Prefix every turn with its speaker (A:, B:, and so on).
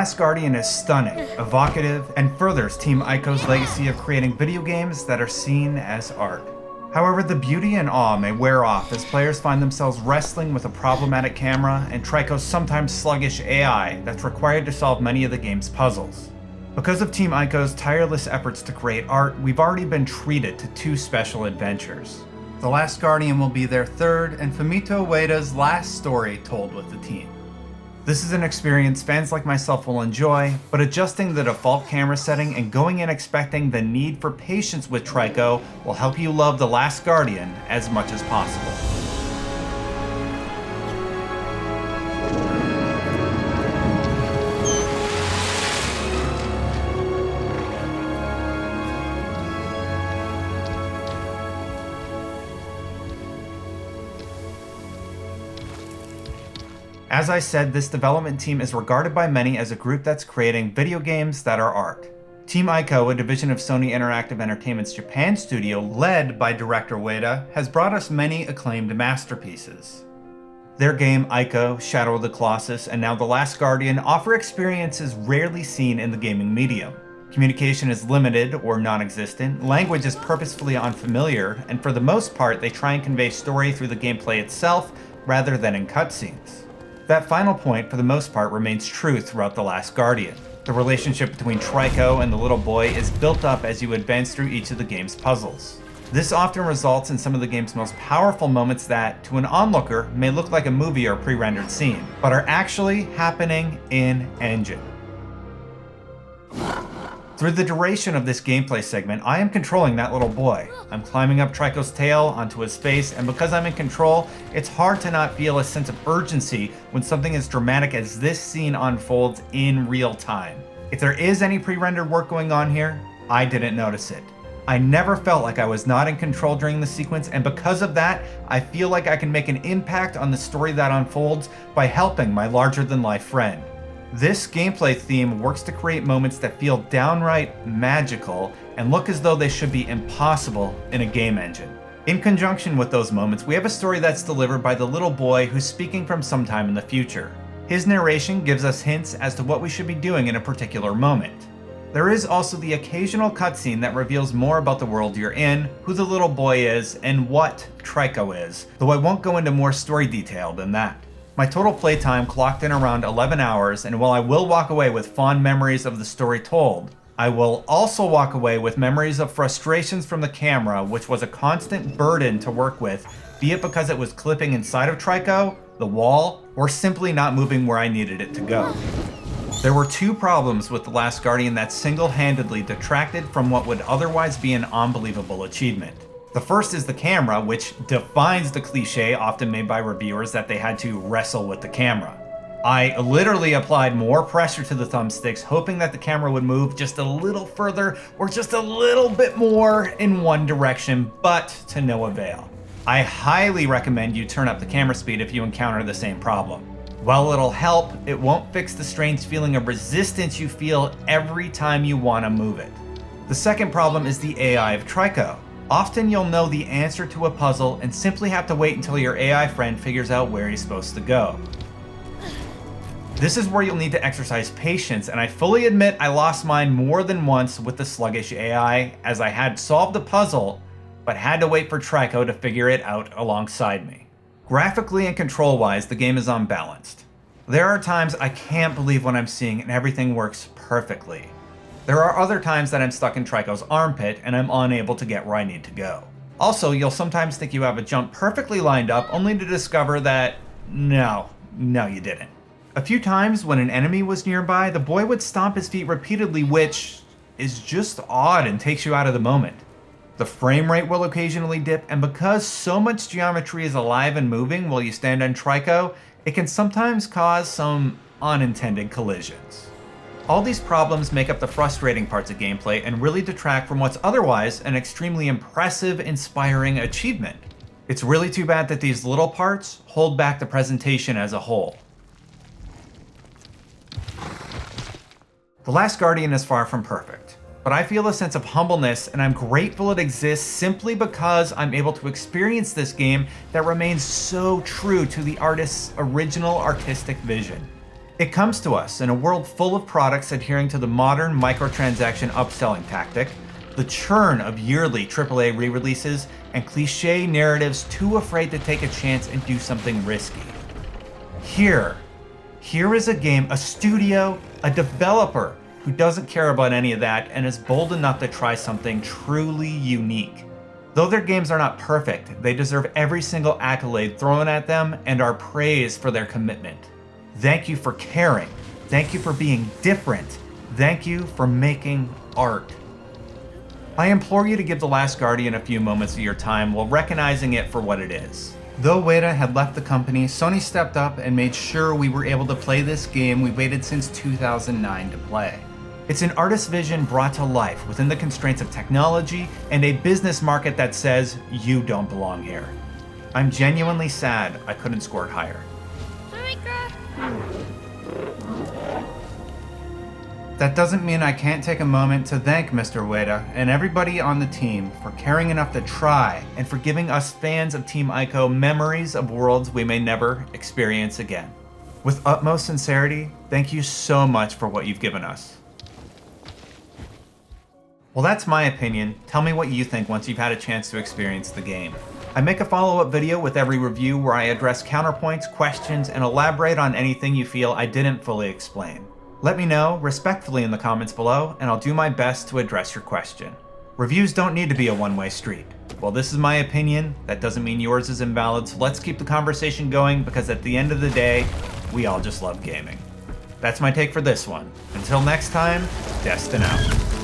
A: Last Guardian is stunning, evocative, and furthers Team Ico's legacy of creating video games that are seen as art. However, the beauty and awe may wear off as players find themselves wrestling with a problematic camera and Trico's sometimes sluggish AI that's required to solve many of the game's puzzles. Because of Team Ico's tireless efforts to create art, we've already been treated to 2 special adventures. The Last Guardian will be their third and Fumito Ueda's last story told with the team. This is an experience fans like myself will enjoy, but adjusting the default camera setting and going in expecting the need for patience with Trico will help you love The Last Guardian as much as possible. As I said, this development team is regarded by many as a group that's creating video games that are art. Team Ico, a division of Sony Interactive Entertainment's Japan studio led by director Ueda, has brought us many acclaimed masterpieces. Their game Ico, Shadow of the Colossus, and now The Last Guardian offer experiences rarely seen in the gaming medium. Communication is limited or non-existent, language is purposefully unfamiliar, and for the most part they try and convey story through the gameplay itself rather than in cutscenes. That final point, for the most part, remains true throughout The Last Guardian. The relationship between Trico and the little boy is built up as you advance through each of the game's puzzles. This often results in some of the game's most powerful moments that, to an onlooker, may look like a movie or pre-rendered scene, but are actually happening in-engine. Through the duration of this gameplay segment, I am controlling that little boy. I'm climbing up Trico's tail onto his face, and because I'm in control, it's hard to not feel a sense of urgency when something as dramatic as this scene unfolds in real time. If there is any pre-rendered work going on here, I didn't notice it. I never felt like I was not in control during the sequence, and because of that, I feel like I can make an impact on the story that unfolds by helping my larger-than-life friend. This gameplay theme works to create moments that feel downright magical and look as though they should be impossible in a game engine. In conjunction with those moments, we have a story that's delivered by the little boy who's speaking from sometime in the future. His narration gives us hints as to what we should be doing in a particular moment. There is also the occasional cutscene that reveals more about the world you're in, who the little boy is, and what Trico is, though I won't go into more story detail than that. My total playtime clocked in around 11 hours, and while I will walk away with fond memories of the story told, I will also walk away with memories of frustrations from the camera, which was a constant burden to work with, be it because it was clipping inside of Trico, the wall, or simply not moving where I needed it to go. There were 2 problems with The Last Guardian that single-handedly detracted from what would otherwise be an unbelievable achievement. The first is the camera, which defines the cliche often made by reviewers that they had to wrestle with the camera. I literally applied more pressure to the thumbsticks, hoping that the camera would move just a little further or just a little bit more in one direction, but to no avail. I highly recommend you turn up the camera speed if you encounter the same problem. While it'll help, it won't fix the strange feeling of resistance you feel every time you want to move it. The second problem is the AI of Trico. Often you'll know the answer to a puzzle and simply have to wait until your AI friend figures out where he's supposed to go. This is where you'll need to exercise patience, and I fully admit I lost mine more than once with the sluggish AI, as I had solved the puzzle, but had to wait for Trico to figure it out alongside me. Graphically and control-wise, the game is unbalanced. There are times I can't believe what I'm seeing and everything works perfectly. There are other times that I'm stuck in Trico's armpit and I'm unable to get where I need to go. Also, you'll sometimes think you have a jump perfectly lined up only to discover that no, you didn't. A few times when an enemy was nearby, the boy would stomp his feet repeatedly, which is just odd and takes you out of the moment. The frame rate will occasionally dip, and because so much geometry is alive and moving while you stand on Trico, it can sometimes cause some unintended collisions. All these problems make up the frustrating parts of gameplay and really detract from what's otherwise an extremely impressive, inspiring achievement. It's really too bad that these little parts hold back the presentation as a whole. The Last Guardian is far from perfect, but I feel a sense of humbleness and I'm grateful it exists simply because I'm able to experience this game that remains so true to the artist's original artistic vision. It comes to us in a world full of products adhering to the modern microtransaction upselling tactic, the churn of yearly AAA re-releases, and cliche narratives too afraid to take a chance and do something risky. Here is a game, a studio, a developer who doesn't care about any of that and is bold enough to try something truly unique. Though their games are not perfect, they deserve every single accolade thrown at them and are praised for their commitment. Thank you for caring. Thank you for being different. Thank you for making art. I implore you to give The Last Guardian a few moments of your time while recognizing it for what it is. Though Ueda had left the company, Sony stepped up and made sure we were able to play this game we waited since 2009 to play. It's an artist's vision brought to life within the constraints of technology and a business market that says you don't belong here. I'm genuinely sad I couldn't score it higher. That doesn't mean I can't take a moment to thank Mr. Ueda and everybody on the team for caring enough to try and for giving us fans of Team Ico memories of worlds we may never experience again. With utmost sincerity, thank you so much for what you've given us. Well, that's my opinion. Tell me what you think once you've had a chance to experience the game. I make a follow-up video with every review where I address counterpoints, questions, and elaborate on anything you feel I didn't fully explain. Let me know respectfully in the comments below, and I'll do my best to address your question. Reviews don't need to be a one-way street. Well, this is my opinion. That doesn't mean yours is invalid, so let's keep the conversation going because at the end of the day, we all just love gaming. That's my take for this one. Until next time, Destin out.